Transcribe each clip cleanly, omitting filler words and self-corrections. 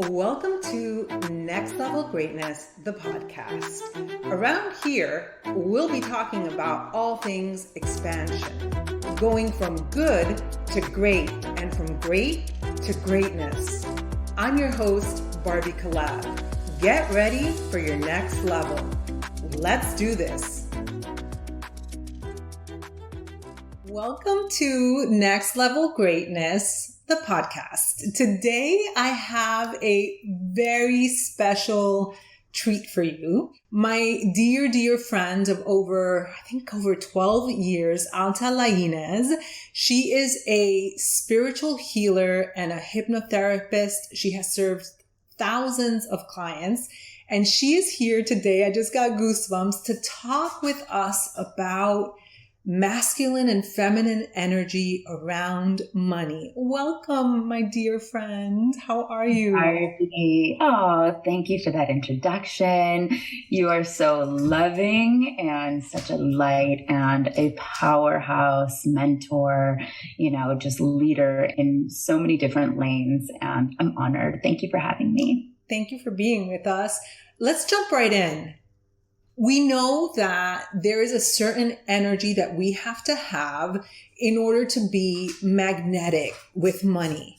Welcome to Next Level Greatness, the podcast. Around here, we'll be talking about all things expansion, going from good to great and from great to greatness. I'm your host, Barbie Collab. Get ready for your next level. Let's do this. Welcome to Next Level Greatness, the podcast. Today, I have a very special treat for you. My dear friend of over 12 years, Alta Lainez. She is a spiritual healer and a hypnotherapist. She has served thousands of clients, and she is here today. I just got goosebumps to talk with us about masculine and feminine energy around money. Welcome, my dear friend. How are you? Hi. Oh, thank you for that introduction. You are so loving and such a light and a powerhouse mentor, just leader in so many different lanes. And I'm honored. Thank you for having me. Thank you for being with us. Let's jump right in. We know that there is a certain energy that we have to have in order to be magnetic with money.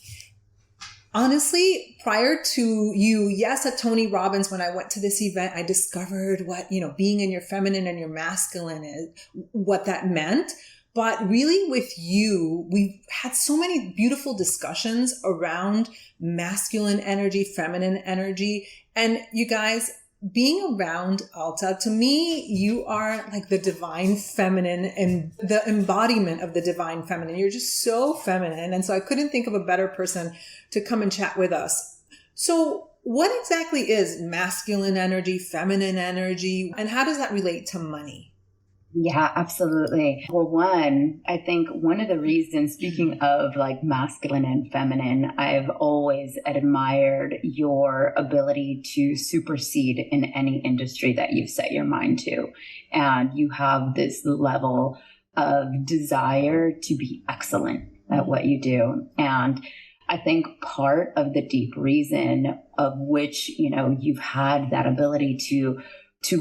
Honestly, prior to at Tony Robbins, when I went to this event, I discovered what, being in your feminine and your masculine is, what that meant. But really with you, we've had so many beautiful discussions around masculine energy, feminine energy. And you guys, being around Alta, to me, you are like the divine feminine and the embodiment of the divine feminine. You're just so feminine. And so I couldn't think of a better person to come and chat with us. So what exactly is masculine energy, feminine energy, and how does that relate to money? Yeah, absolutely. Well, I think one of the reasons, speaking of like masculine and feminine, I've always admired your ability to supersede in any industry that you've set your mind to. And you have this level of desire to be excellent at what you do. And I think part of the deep reason of which, you've had that ability to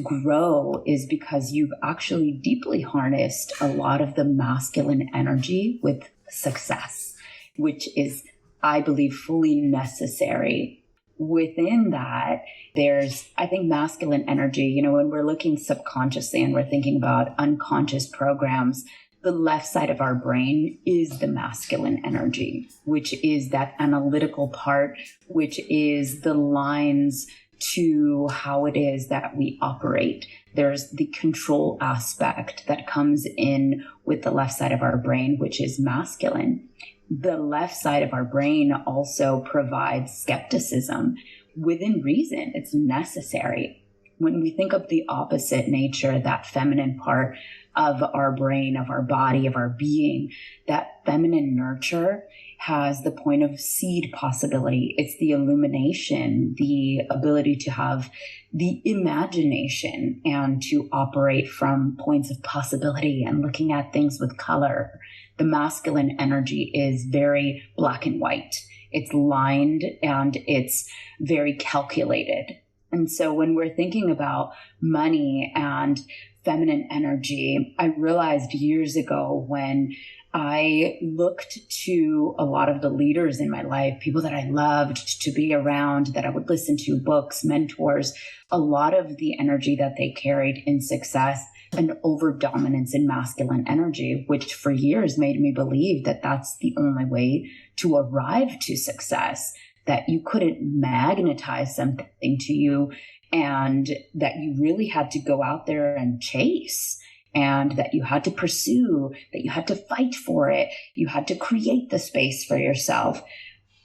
grow is because you've actually deeply harnessed a lot of the masculine energy with success, which is, I believe, fully necessary. Within that, there's, I think, masculine energy, when we're looking subconsciously and we're thinking about unconscious programs, the left side of our brain is the masculine energy, which is that analytical part, which is the lines to how it is that we operate. There's the control aspect that comes in with the left side of our brain, which is masculine. The left side of our brain also provides skepticism within reason. It's necessary. When we think of the opposite nature, that feminine part of our brain, of our body, of our being, that feminine nurture has the point of seed possibility. It's the illumination, the ability to have the imagination and to operate from points of possibility and looking at things with color. The masculine energy is very black and white. It's lined and it's very calculated. And so when we're thinking about money and feminine energy, I realized years ago when I looked to a lot of the leaders in my life, people that I loved to be around, that I would listen to, books, mentors, a lot of the energy that they carried in success, an overdominance in masculine energy, which for years made me believe that that's the only way to arrive to success, that you couldn't magnetize something to you and that you really had to go out there and chase. And that you had to pursue, that you had to fight for it. You had to create the space for yourself.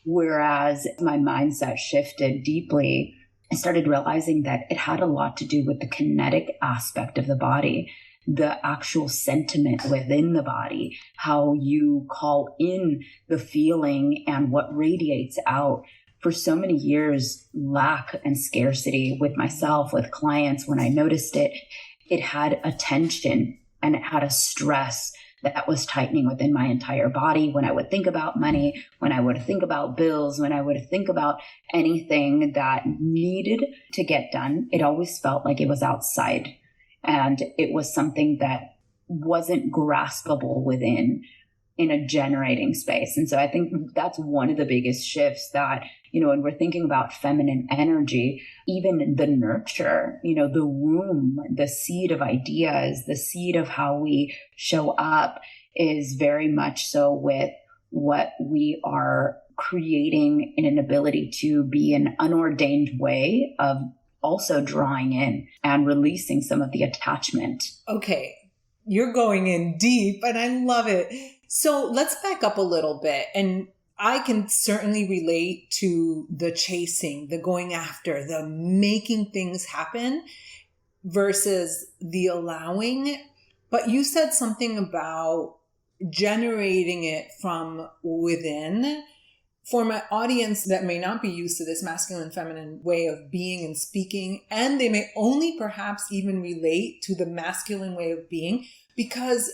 Whereas my mindset shifted deeply, I started realizing that it had a lot to do with the kinetic aspect of the body, the actual sentiment within the body, how you call in the feeling and what radiates out. For so many years, lack and scarcity with myself, with clients, when I noticed it, it had a tension and it had a stress that was tightening within my entire body. When I would think about money, when I would think about bills, when I would think about anything that needed to get done, it always felt like it was outside. And it was something that wasn't graspable within in a generating space. And so I think that's one of the biggest shifts that, when we're thinking about feminine energy, even the nurture, the womb, the seed of ideas, the seed of how we show up is very much so with what we are creating in an ability to be an unordained way of also drawing in and releasing some of the attachment. Okay. You're going in deep and I love it. So let's back up a little bit. And I can certainly relate to the chasing, the going after, the making things happen versus the allowing. But you said something about generating it from within. For my audience that may not be used to this masculine, feminine way of being and speaking, and they may only perhaps even relate to the masculine way of being, because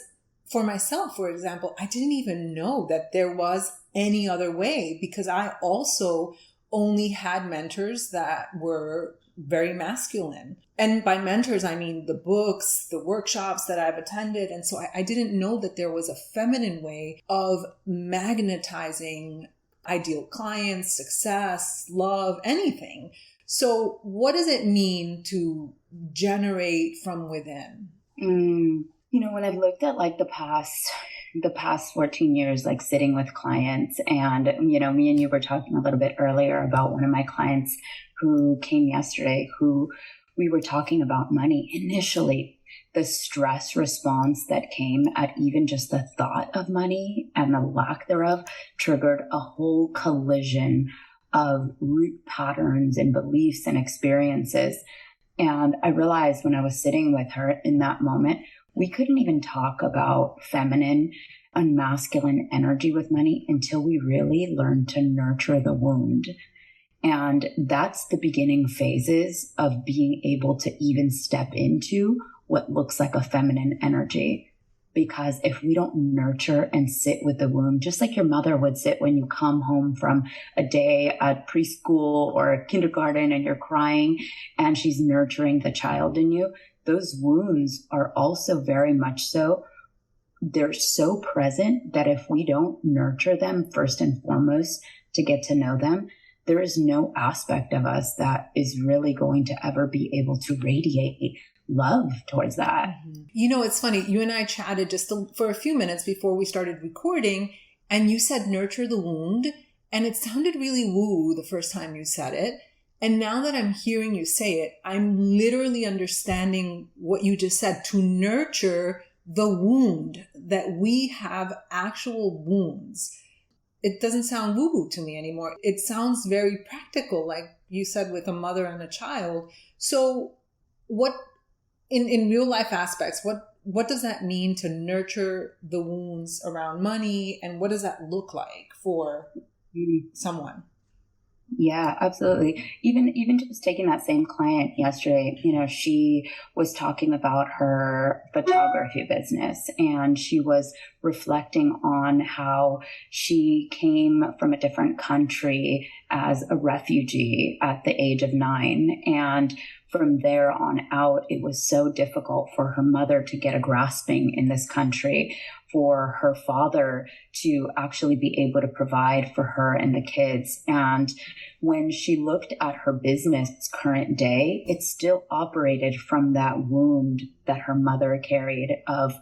for myself, for example, I didn't even know that there was any other way, because I also only had mentors that were very masculine. And by mentors, I mean the books, the workshops that I've attended. And so I didn't know that there was a feminine way of magnetizing ideal clients, success, love, anything. So what does it mean to generate from within? When I've looked at like the past 14 years, like sitting with clients, and, me and you were talking a little bit earlier about one of my clients who came yesterday, who we were talking about money. Initially, the stress response that came at even just the thought of money and the lack thereof triggered a whole collision of root patterns and beliefs and experiences. And I realized when I was sitting with her in that moment, we couldn't even talk about feminine and masculine energy with money until we really learned to nurture the wound. And that's the beginning phases of being able to even step into what looks like a feminine energy. Because if we don't nurture and sit with the wound, just like your mother would sit when you come home from a day at preschool or kindergarten and you're crying and she's nurturing the child in you, those wounds are also very much so. They're so present that if we don't nurture them first and foremost to get to know them, there is no aspect of us that is really going to ever be able to radiate love towards that. It's funny. You and I chatted just for a few minutes before we started recording, and you said nurture the wound, and it sounded really woo the first time you said it. And now that I'm hearing you say it, I'm literally understanding what you just said, to nurture the wound, that we have actual wounds. It doesn't sound woo-woo to me anymore. It sounds very practical, like you said, with a mother and a child. So what, in real life aspects, what does that mean to nurture the wounds around money? And what does that look like for someone? Yeah, absolutely. Even just taking that same client yesterday, she was talking about her photography business, and she was reflecting on how she came from a different country as a refugee at the age of 9. And from there on out, it was so difficult for her mother to get a grasping in this country, for her father to actually be able to provide for her and the kids. And when she looked at her business current day, it still operated from that wound that her mother carried of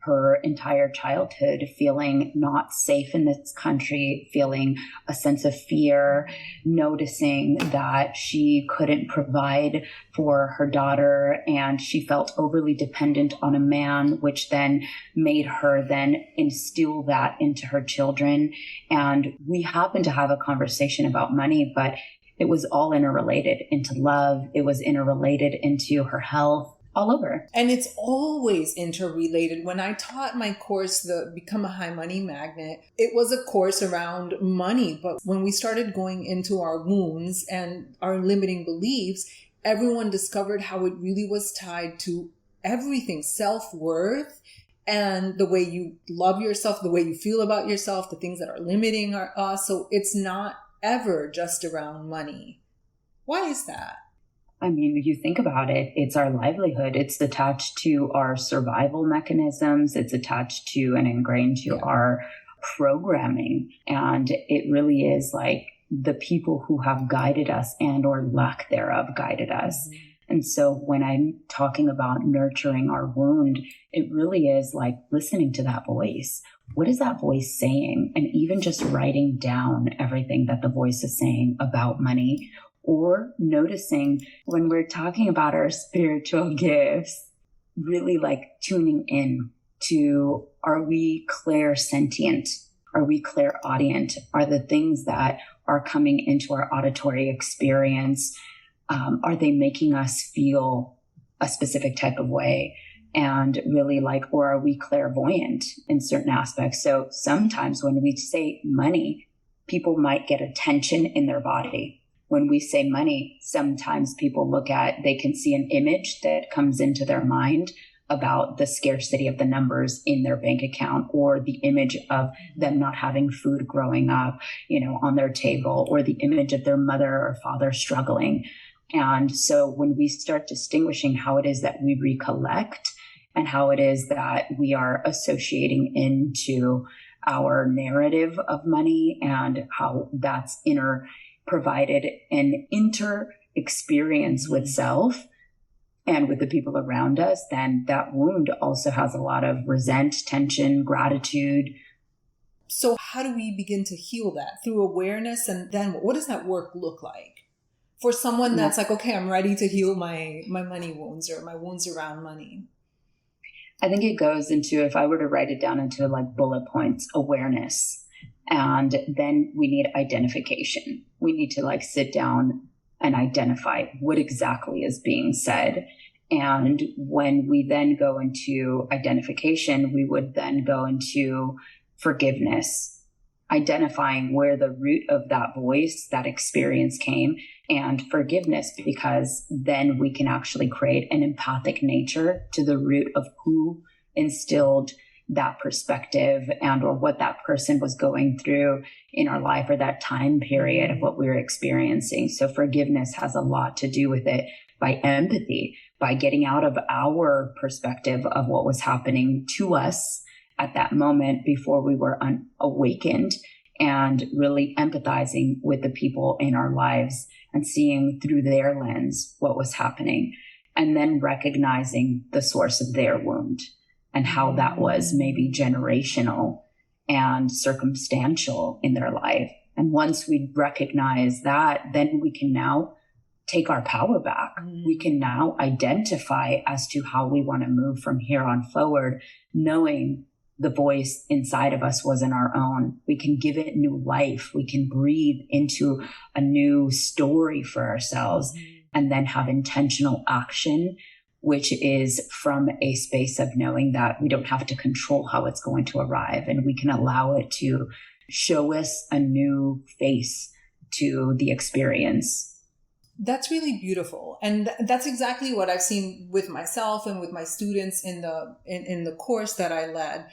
her entire childhood, feeling not safe in this country, feeling a sense of fear, noticing that she couldn't provide for her daughter, and she felt overly dependent on a man, which then made her then instill that into her children. And we happened to have a conversation about money, but it was all interrelated into love. It was interrelated into her health. All over. And it's always interrelated. When I taught my course, the Become a High Money Magnet, it was a course around money. But when we started going into our wounds and our limiting beliefs, everyone discovered how it really was tied to everything, self-worth and the way you love yourself, the way you feel about yourself, the things that are limiting us. So it's not ever just around money. Why is that? I mean, if you think about it, it's our livelihood. It's attached to our survival mechanisms. It's attached to and ingrained to our programming. And it really is like the people who have guided us and or lack thereof guided us. Mm-hmm. And so when I'm talking about nurturing our wound, it really is like listening to that voice. What is that voice saying? And even just writing down everything that the voice is saying about money, or noticing when we're talking about our spiritual gifts, really like tuning in to, are we clairsentient? Are we clairaudient? Are the things that are coming into our auditory experience, are they making us feel a specific type of way? And really like, or are we clairvoyant in certain aspects? So sometimes when we say money, people might get a tension in their body. When we say money, sometimes people they can see an image that comes into their mind about the scarcity of the numbers in their bank account, or the image of them not having food growing up, on their table, or the image of their mother or father struggling. And so when we start distinguishing how it is that we recollect and how it is that we are associating into our narrative of money and how that's provided an inter experience with self and with the people around us, then that wound also has a lot of tension, gratitude. So how do we begin to heal that? Through awareness, and then what does that work look like? For someone that's like, okay, I'm ready to heal my money wounds or my wounds around money. I think it goes into, if I were to write it down into like bullet points, awareness. And then we need identification. We need to like sit down and identify what exactly is being said. And when we then go into identification, we would then go into forgiveness, identifying where the root of that voice, that experience came, and forgiveness, because then we can actually create an empathic nature to the root of who instilled that perspective and or what that person was going through in our life, or that time period of what we were experiencing. So forgiveness has a lot to do with it, by empathy, by getting out of our perspective of what was happening to us at that moment before we were awakened, and really empathizing with the people in our lives and seeing through their lens what was happening, and then recognizing the source of their wound and how that was maybe generational and circumstantial in their life. And once we recognize that, then we can now take our power back. We can now identify as to how we want to move from here on forward, knowing the voice inside of us wasn't our own. We can give it new life. We can breathe into a new story for ourselves, and then have intentional action, which is from a space of knowing that we don't have to control how it's going to arrive, and we can allow it to show us a new face to the experience. That's really beautiful. And that's exactly what I've seen with myself and with my students in the course that I led,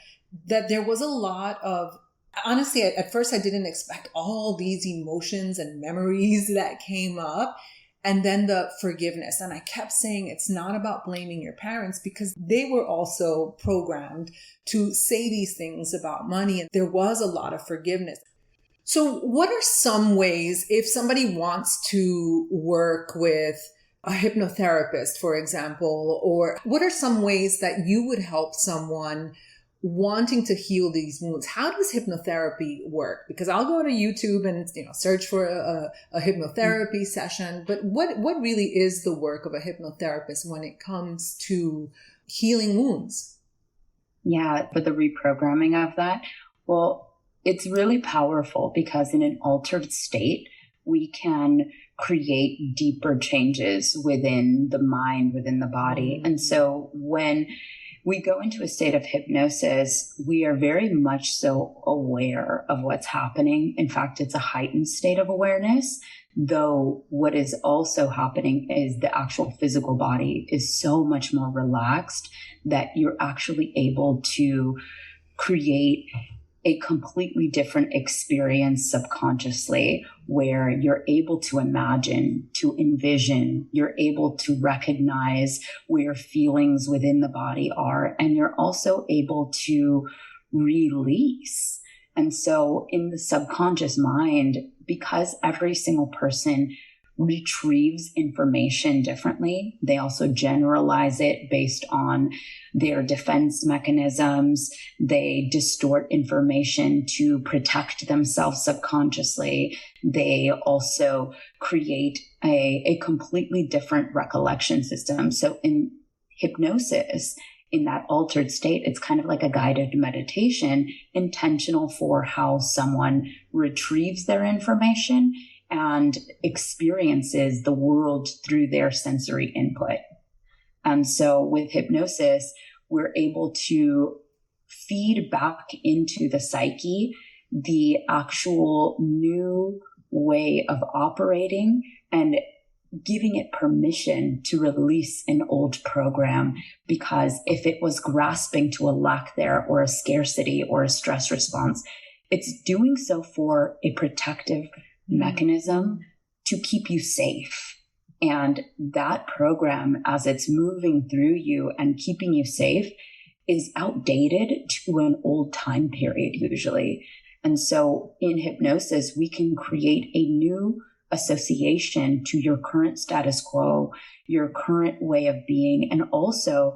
that there was a lot of, honestly, at first I didn't expect all these emotions and memories that came up. And then the forgiveness. And I kept saying, it's not about blaming your parents, because they were also programmed to say these things about money. And there was a lot of forgiveness. So what are some ways, if somebody wants to work with a hypnotherapist, for example, or what are some ways that you would help someone wanting to heal these wounds? How does hypnotherapy work? Because I'll go to YouTube and search for a hypnotherapy session, but what really is the work of a hypnotherapist when it comes to healing wounds? Yeah, for the reprogramming of that, well, it's really powerful, because in an altered state, we can create deeper changes within the mind, within the body. And so when we go into a state of hypnosis, we are very much so aware of what's happening. In fact, it's a heightened state of awareness, though what is also happening is the actual physical body is so much more relaxed that you're actually able to create a completely different experience subconsciously, where you're able to imagine, to envision, you're able to recognize where feelings within the body are, and you're also able to release. And so in the subconscious mind, because every single person retrieves information differently, they also generalize it based on their defense mechanisms. They distort information to protect themselves subconsciously. They also create a completely different recollection system. So in hypnosis, in that altered state, it's kind of like a guided meditation, intentional for how someone retrieves their information and experiences the world through their sensory input. And so with hypnosis, we're able to feed back into the psyche the actual new way of operating and giving it permission to release an old program. Because if it was grasping to a lack there, or a scarcity, or a stress response, it's doing so for a protective mechanism to keep you safe. And that program, as it's moving through you and keeping you safe, is outdated to an old time period usually. And so in hypnosis, we can create a new association to your current status quo, your current way of being, and also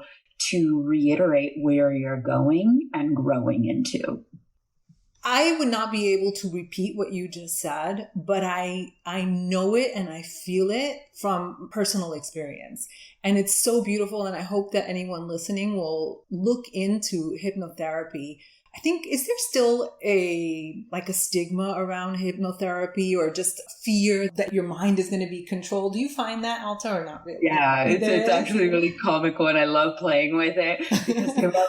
to reiterate where you're going and growing into. I would not be able to repeat what you just said, but I know it and I feel it from personal experience. And it's so beautiful. And I hope that anyone listening will look into hypnotherapy. I think, is there still a stigma around hypnotherapy, or just fear that your mind is going to be controlled? Do you find that, Alta, or not really? Yeah, it's actually really comical, and I love playing with it because people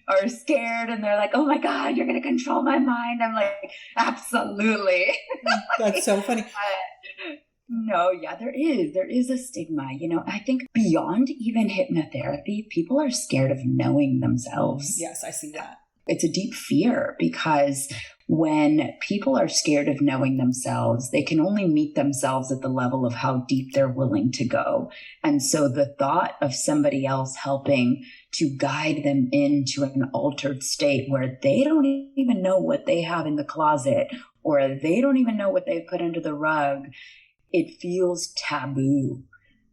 are scared and they're like, "Oh my God, you're going to control my mind." I'm like, absolutely. That's so funny. No, yeah, there is a stigma. I think beyond even hypnotherapy, people are scared of knowing themselves. Yes, I see that. It's a deep fear, because when people are scared of knowing themselves, they can only meet themselves at the level of how deep they're willing to go. And so the thought of somebody else helping to guide them into an altered state where they don't even know what they have in the closet, or they don't even know what they've put under the rug, it feels taboo.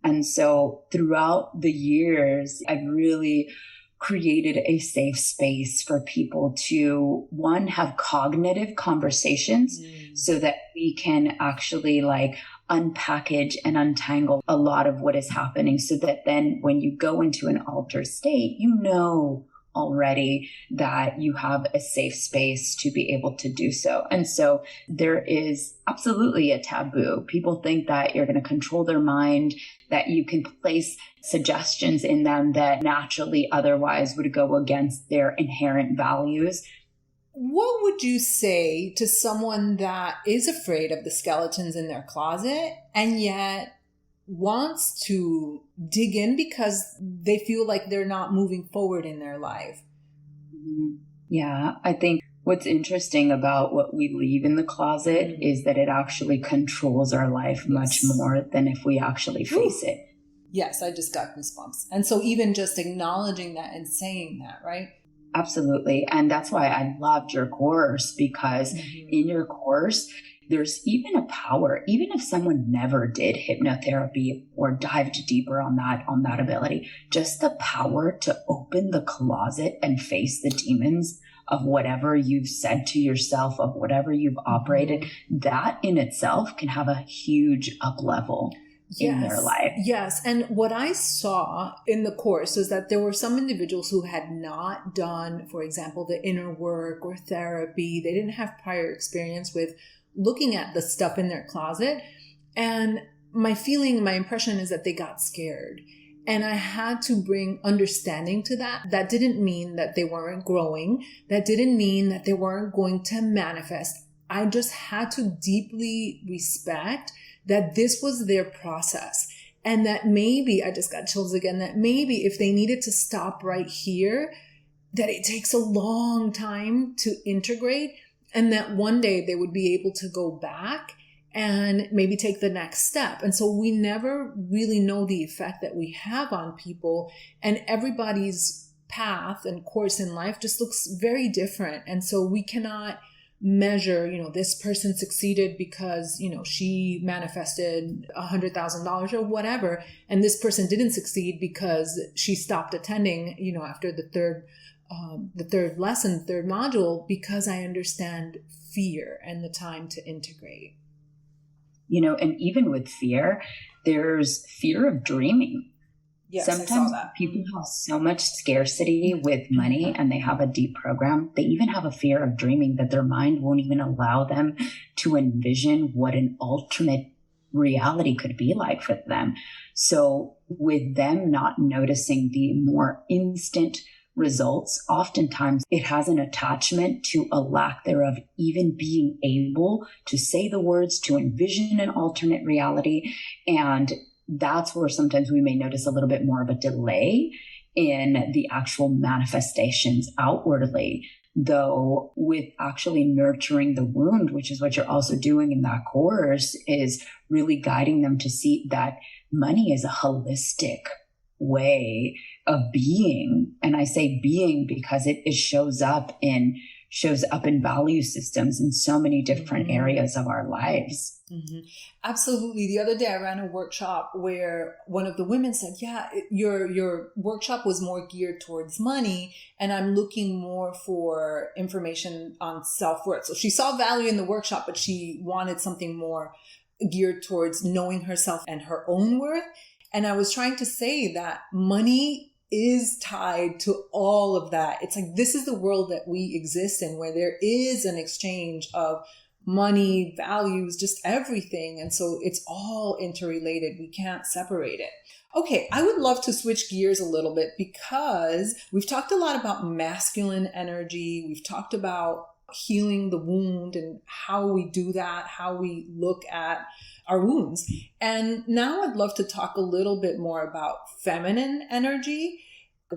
And so throughout the years, I've really created a safe space for people to, one, have cognitive conversations so that we can actually unpackage and untangle a lot of what is happening, so that then when you go into an altered state, already that you have a safe space to be able to do so. And so there is absolutely a taboo. People think that you're going to control their mind, that you can place suggestions in them that naturally otherwise would go against their inherent values. What would you say to someone that is afraid of the skeletons in their closet and yet wants to dig in because they feel like they're not moving forward in their life? Yeah, I think what's interesting about what we leave in the closet is that it actually controls our life much more than if we actually face it. Yes, I just got goosebumps. And so even just acknowledging that and saying that, right? Absolutely. And that's why I loved your course, because in your course, there's even a power, even if someone never did hypnotherapy or dived deeper on that ability, just the power to open the closet and face the demons of whatever you've said to yourself, of whatever you've operated, that in itself can have a huge up level in their life. Yes. And what I saw in the course is that there were some individuals who had not done, for example, the inner work or therapy. They didn't have prior experience with looking at the stuff in their closet. And my impression is that they got scared. And I had to bring understanding to that. That didn't mean that they weren't growing. That didn't mean that they weren't going to manifest. I just had to deeply respect that this was their process. And that maybe, I just got chills again, that maybe if they needed to stop right here, that it takes a long time to integrate, and that one day they would be able to go back and maybe take the next step. And so we never really know the effect that we have on people, and everybody's path and course in life just looks very different. And so we cannot measure, this person succeeded because, she manifested $100,000 or whatever. And this person didn't succeed because she stopped attending, after the third lesson, third module, because I understand fear and the time to integrate. And even with fear, there's fear of dreaming. Yes, sometimes people have so much scarcity with money and they have a deep program. They even have a fear of dreaming that their mind won't even allow them to envision what an alternate reality could be like for them. So with them not noticing the more instant results, oftentimes it has an attachment to a lack thereof even being able to say the words, to envision an alternate reality. And that's where sometimes we may notice a little bit more of a delay in the actual manifestations outwardly. Though with actually nurturing the wound, which is what you're also doing in that course, is really guiding them to see that money is a holistic way of being. And I say being because it shows up in value systems in so many different areas of our lives. Mm-hmm. Absolutely. The other day I ran a workshop where one of the women said, your workshop was more geared towards money, and I'm looking more for information on self-worth. So she saw value in the workshop, but she wanted something more geared towards knowing herself and her own worth. And I was trying to say that money is tied to all of that. It's like, this is the world that we exist in, where there is an exchange of money, values, just everything. And so it's all interrelated. We can't separate it. Okay, I would love to switch gears a little bit, because we've talked a lot about masculine energy. We've talked about healing the wound and how we do that, how we look at our wounds. And now I'd love to talk a little bit more about feminine energy.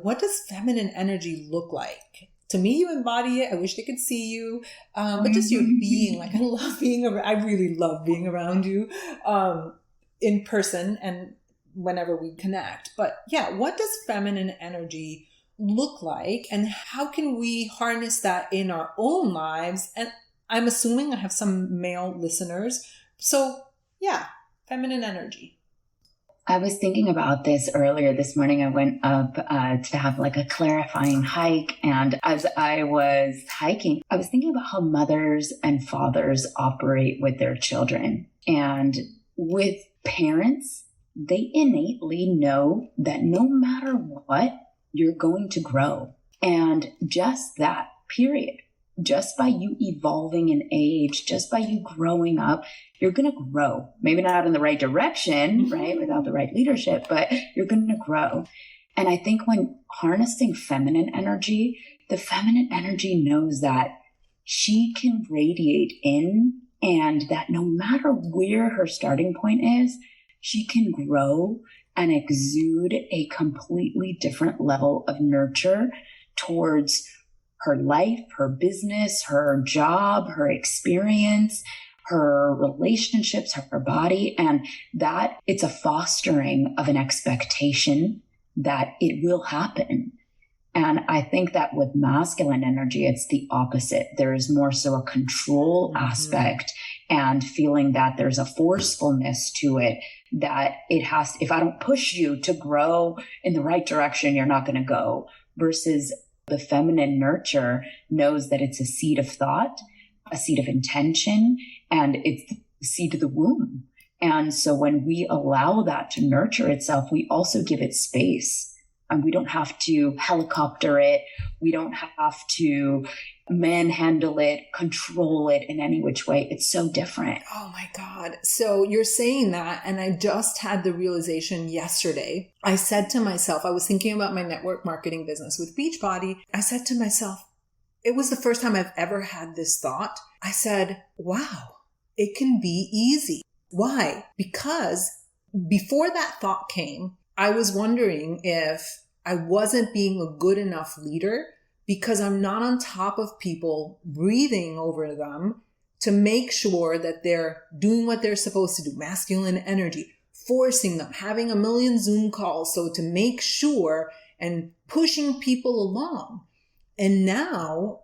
What does feminine energy look like? To me, you embody it. I wish they could see you. But just your being, I love being around, I really love being around you in person and whenever we connect. But yeah, what does feminine energy look like, and how can we harness that in our own lives? And I'm assuming I have some male listeners. So yeah, feminine energy. I was thinking about this earlier this morning. I went up to have a clarifying hike. And as I was hiking, I was thinking about how mothers and fathers operate with their children. And with parents, they innately know that no matter what, you're going to grow. And just that, period. Just by you evolving in age, just by you growing up, you're going to grow. Maybe not in the right direction, right? Without the right leadership, but you're going to grow. And I think when harnessing feminine energy, the feminine energy knows that she can radiate in, and that no matter where her starting point is, she can grow and exude a completely different level of nurture towards her life, her business, her job, her experience, her relationships, her body, and that it's a fostering of an expectation that it will happen. And I think that with masculine energy, it's the opposite. There is more so a control aspect and feeling that there's a forcefulness to it, that it has, if I don't push you to grow in the right direction, you're not going to go, versus the feminine nurture knows that it's a seed of thought, a seed of intention, and it's the seed of the womb. And so when we allow that to nurture itself, we also give it space. And we don't have to helicopter it. We don't have to manhandle it, control it in any which way. It's so different. Oh my God. So you're saying that, and I just had the realization yesterday. I said to myself, I was thinking about my network marketing business with Beachbody. I said to myself, it was the first time I've ever had this thought. I said, wow, it can be easy. Why? Because before that thought came, I was wondering if I wasn't being a good enough leader because I'm not on top of people, breathing over them to make sure that they're doing what they're supposed to do, masculine energy, forcing them, having a million Zoom calls. So to make sure and pushing people along. And now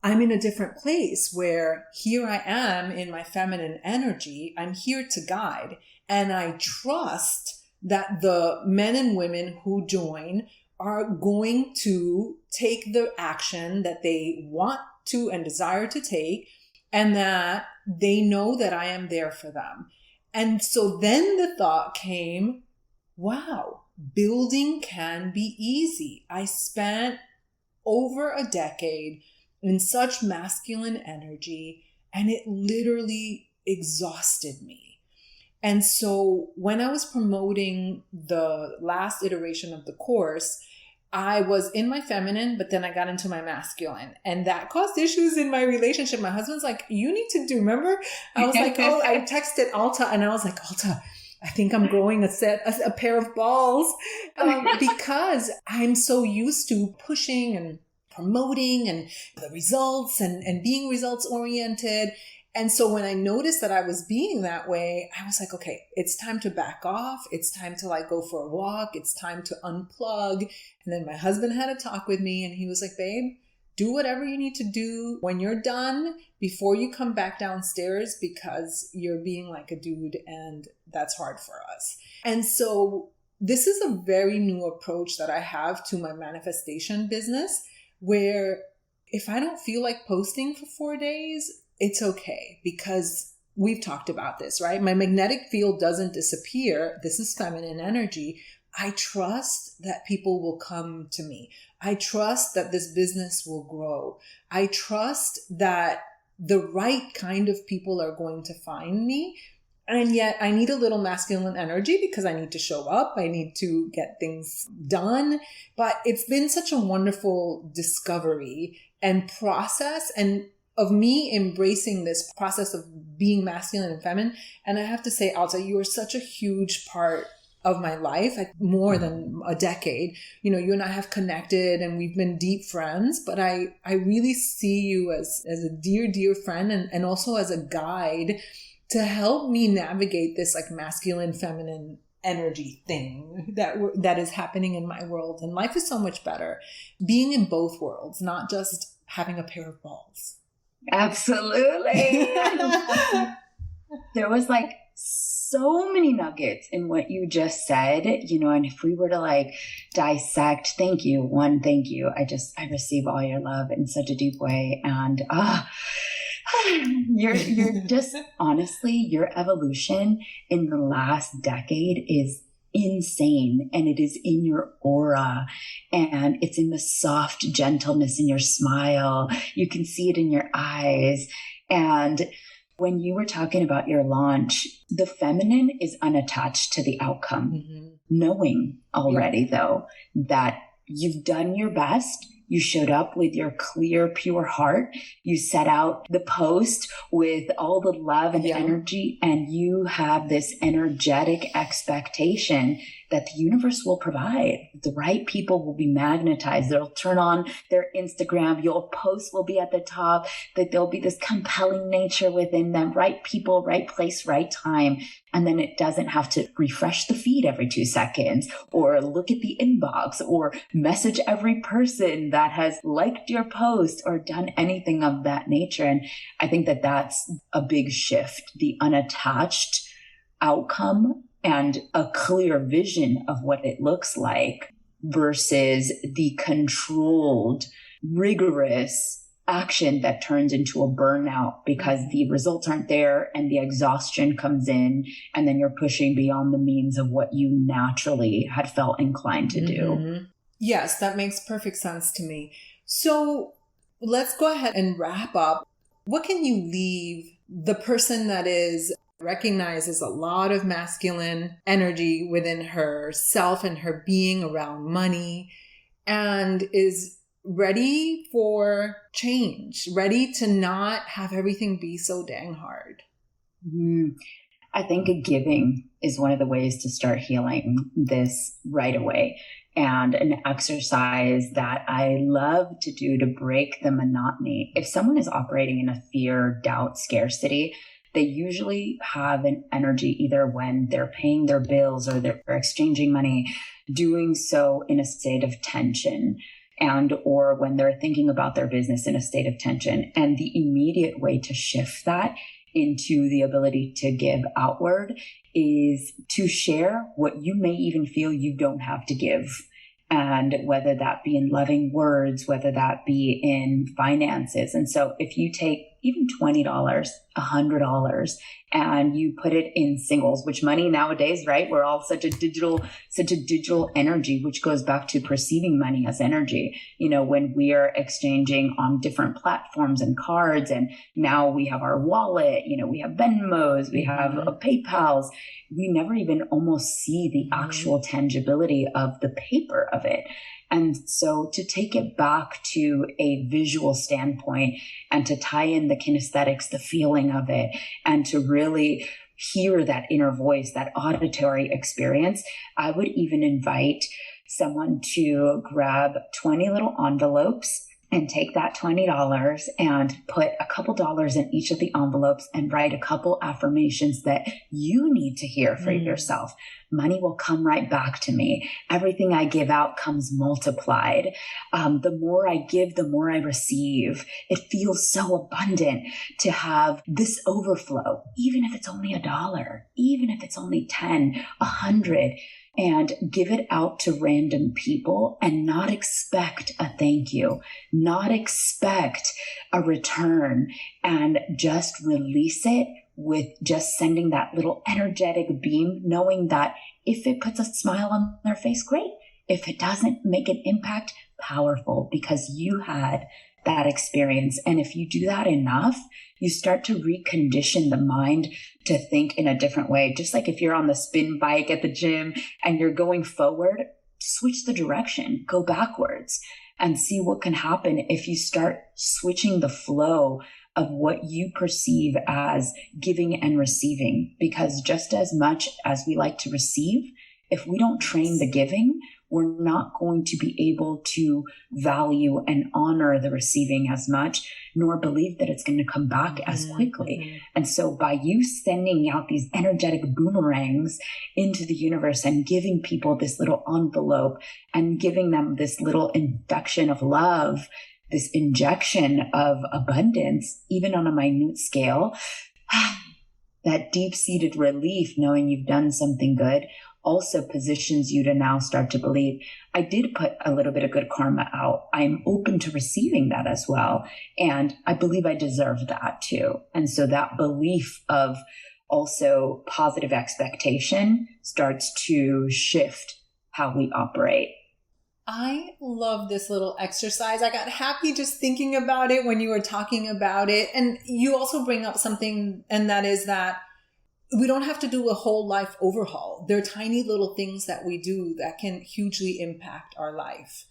I'm in a different place where here I am in my feminine energy. I'm here to guide. And I trust that the men and women who join are going to take the action that they want to and desire to take, and that they know that I am there for them. And so then the thought came, wow, building can be easy. I spent over a decade in such masculine energy, and it literally exhausted me. And so when I was promoting the last iteration of the course, I was in my feminine, but then I got into my masculine, and that caused issues in my relationship. My husband's like, you need to do, remember? I was like, oh, I texted Alta and I was like, Alta, I think I'm growing a pair of balls because I'm so used to pushing and promoting and the results and being results oriented. And so when I noticed that I was being that way, I was like, okay, it's time to back off. It's time to like go for a walk. It's time to unplug. And then my husband had a talk with me and he was like, babe, do whatever you need to do when you're done before you come back downstairs, because you're being like a dude and that's hard for us. And so this is a very new approach that I have to my manifestation business, where if I don't feel like posting for 4 days, it's okay, because we've talked about this, right? My magnetic field doesn't disappear. This is feminine energy. I trust that people will come to me. I trust that this business will grow. I trust that the right kind of people are going to find me. And yet I need a little masculine energy because I need to show up. I need to get things done. But it's been such a wonderful discovery and process, and of me embracing this process of being masculine and feminine. And I have to say, Alta, you are such a huge part of my life, like more than a decade. You know, you and I have connected and we've been deep friends, but I really see you as a dear, dear friend, and also as a guide to help me navigate this like masculine, feminine energy thing that is happening in my world. And life is so much better being in both worlds, not just having a pair of balls. Absolutely. There was like so many nuggets in what you just said, you know, and if we were to like dissect, thank you. I receive all your love in such a deep way. And you're just, honestly, your evolution in the last decade is insane, and it is in your aura, and it's in the soft gentleness in your smile. You can see it in your eyes. And when you were talking about your launch, the feminine is unattached to the outcome, knowing already though that you've done your best. You showed up with your clear, pure heart. You set out the post with all the love and energy, and you have this energetic expectation that the universe will provide. The right people will be magnetized. They'll turn on their Instagram. Your post will be at the top, that there'll be this compelling nature within them. Right people, right place, right time. And then it doesn't have to refresh the feed every 2 seconds or look at the inbox or message every person that has liked your post or done anything of that nature. And I think that that's a big shift, the unattached outcome and a clear vision of what it looks like versus the controlled, rigorous action that turns into a burnout because the results aren't there and the exhaustion comes in, and then you're pushing beyond the means of what you naturally had felt inclined to do. Yes, that makes perfect sense to me. So let's go ahead and wrap up. What can you leave the person that is recognizes a lot of masculine energy within herself and her being around money and is ready for change, ready to not have everything be so dang hard? I think giving is one of the ways to start healing this right away. And an exercise that I love to do to break the monotony. If someone is operating in a fear, doubt, scarcity, they usually have an energy either when they're paying their bills or they're exchanging money, doing so in a state of tension, and or when they're thinking about their business in a state of tension. And the immediate way to shift that into the ability to give outward is to share what you may even feel you don't have to give. And whether that be in loving words, whether that be in finances. And so if you take even $20, $100, and you put it in singles, which money nowadays, right? We're all such a digital energy, which goes back to perceiving money as energy. You know, when we are exchanging on different platforms and cards, and now we have our wallet, you know, we have Venmos, we have PayPals, we never even almost see the actual tangibility of the paper of it. And so to take it back to a visual standpoint and to tie in the kinesthetics, the feeling of it, and to really hear that inner voice, that auditory experience, I would even invite someone to grab 20 little envelopes and take that $20 and put a couple dollars in each of the envelopes and write a couple affirmations that you need to hear for yourself. Money will come right back to me. Everything I give out comes multiplied. The more I give, the more I receive. It feels so abundant to have this overflow, even if it's only $1, even if it's only 10, 100. And give it out to random people and not expect a thank you, not expect a return, and just release it with just sending that little energetic beam, knowing that if it puts a smile on their face, great. If it doesn't make an impact, powerful, because you had that experience. And if you do that enough, you start to recondition the mind to think in a different way. Just like if you're on the spin bike at the gym and you're going forward, switch the direction, go backwards, and see what can happen if you start switching the flow of what you perceive as giving and receiving. Because just as much as we like to receive, if we don't train the giving, we're not going to be able to value and honor the receiving as much, nor believe that it's going to come back as quickly. And so by you sending out these energetic boomerangs into the universe and giving people this little envelope and giving them this little infection of love, this injection of abundance, even on a minute scale, that deep-seated relief knowing you've done something good also positions you to now start to believe, I did put a little bit of good karma out. I'm open to receiving that as well. And I believe I deserve that too. And so that belief of also positive expectation starts to shift how we operate. I love this little exercise. I got happy just thinking about it when you were talking about it. And you also bring up something, and that is that we don't have to do a whole life overhaul. There are tiny little things that we do that can hugely impact our life.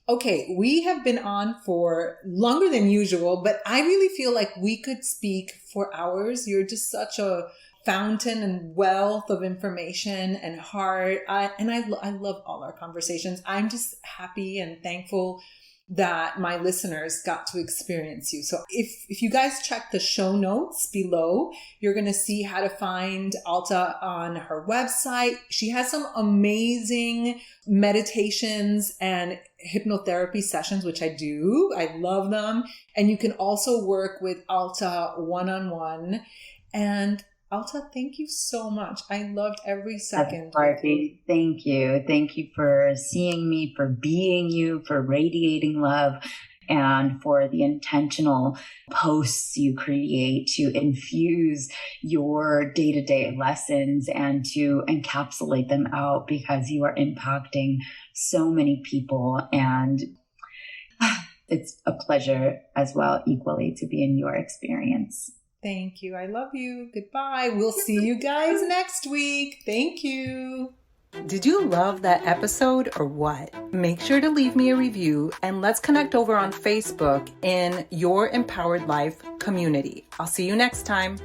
Okay, we have been on for longer than usual, but I really feel like we could speak for hours. You're just such a fountain and wealth of information and heart. I love all our conversations. I'm just happy and thankful that my listeners got to experience you. So if you guys check the show notes below, you're going to see how to find Alta on her website. She has some amazing meditations and hypnotherapy sessions, which I do. I love them. And you can also work with Alta one-on-one. And Alta, thank you so much. I loved every second. Barbie, thank you. Thank you for seeing me, for being you, for radiating love, and for the intentional posts you create to infuse your day-to-day lessons and to encapsulate them out, because you are impacting so many people. And it's a pleasure as well, equally, to be in your experience. Thank you. I love you. Goodbye. We'll see you guys next week. Thank you. Did you love that episode or what? Make sure to leave me a review and let's connect over on Facebook in Your Empowered Life community. I'll see you next time.